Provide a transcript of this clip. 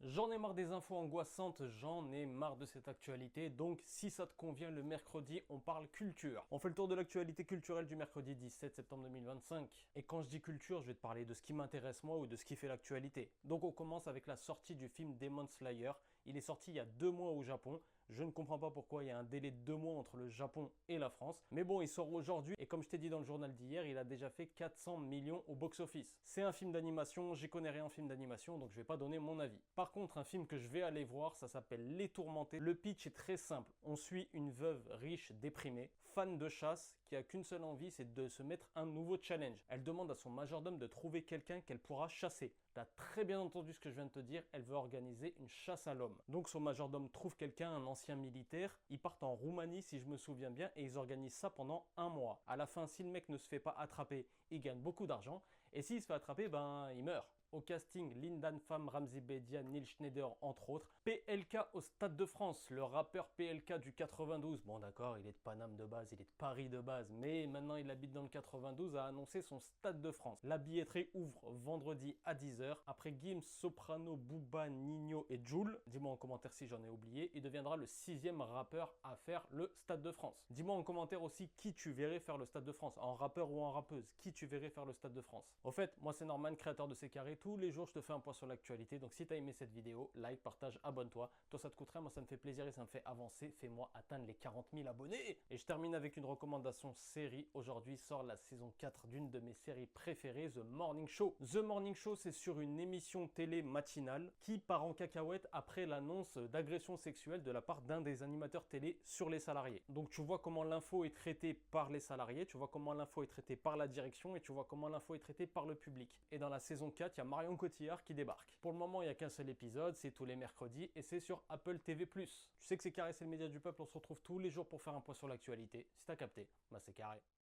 J'en ai marre des infos angoissantes, j'en ai marre de cette actualité, donc si ça te convient, le mercredi, on parle culture. On fait le tour de l'actualité culturelle du mercredi 17 septembre 2025. Et quand je dis culture, je vais te parler de ce qui m'intéresse moi ou de ce qui fait l'actualité. Donc on commence avec la sortie du film Demon Slayer. Il est sorti il y a 2 mois au Japon. Je ne comprends pas pourquoi il y a un délai de 2 mois entre le Japon et la France. Mais bon, il sort aujourd'hui et comme je t'ai dit dans le journal d'hier, il a déjà fait 400 millions au box-office. C'est un film d'animation, j'y connais rien en film d'animation, donc je vais pas donner mon avis. Par contre, un film que je vais aller voir, ça s'appelle Les Tourmentés. Le pitch est très simple. On suit une veuve riche, déprimée, fan de chasse, qui a qu'une seule envie, c'est de se mettre un nouveau challenge. Elle demande à son majordome de trouver quelqu'un qu'elle pourra chasser. T'as très bien entendu ce que je viens de te dire, elle veut organiser une chasse à l'homme. Donc son majordome trouve quelqu'un, un ancien militaire, ils partent en Roumanie si je me souviens bien et ils organisent ça pendant 1 mois. À la fin, si le mec ne se fait pas attraper, il gagne beaucoup d'argent et s'il se fait attraper, ben il meurt. Au casting, Lindan Pham, Ramzy Bedia, Neil Schneider, entre autres. PLK au Stade de France, le rappeur PLK du 92. Bon d'accord, il est de Paname de base, il est de Paris de base, mais maintenant il habite dans le 92, a annoncé son Stade de France. La billetterie ouvre vendredi à 10h. Après Gims, Soprano, Booba, Nino et Jul, dis-moi en commentaire si j'en ai oublié, il deviendra le 6e rappeur à faire le Stade de France. Dis-moi en commentaire aussi qui tu verrais faire le Stade de France, en rappeur ou en rappeuse, qui tu verrais faire le Stade de France. Au fait, moi c'est Norman, créateur de C'est Carré. Tous les jours, je te fais un point sur l'actualité. Donc, si tu as aimé cette vidéo, like, partage, abonne-toi. Toi, ça te coûte rien. Moi, ça me fait plaisir et ça me fait avancer. Fais-moi atteindre les 40 000 abonnés. Et je termine avec une recommandation série. Aujourd'hui sort la saison 4 d'une de mes séries préférées, The Morning Show. The Morning Show, c'est sur une émission télé matinale qui part en cacahuète après l'annonce d'agression sexuelle de la part d'un des animateurs télé sur les salariés. Donc, tu vois comment l'info est traitée par les salariés, tu vois comment l'info est traitée par la direction et tu vois comment l'info est traitée par le public. Et dans la saison 4, il y a Marion Cotillard qui débarque. Pour le moment, il n'y a qu'un seul épisode, c'est tous les mercredis et c'est sur Apple TV+. Tu sais que C'est Carré, c'est le média du peuple, on se retrouve tous les jours pour faire un point sur l'actualité. Si t'as capté, bah c'est carré.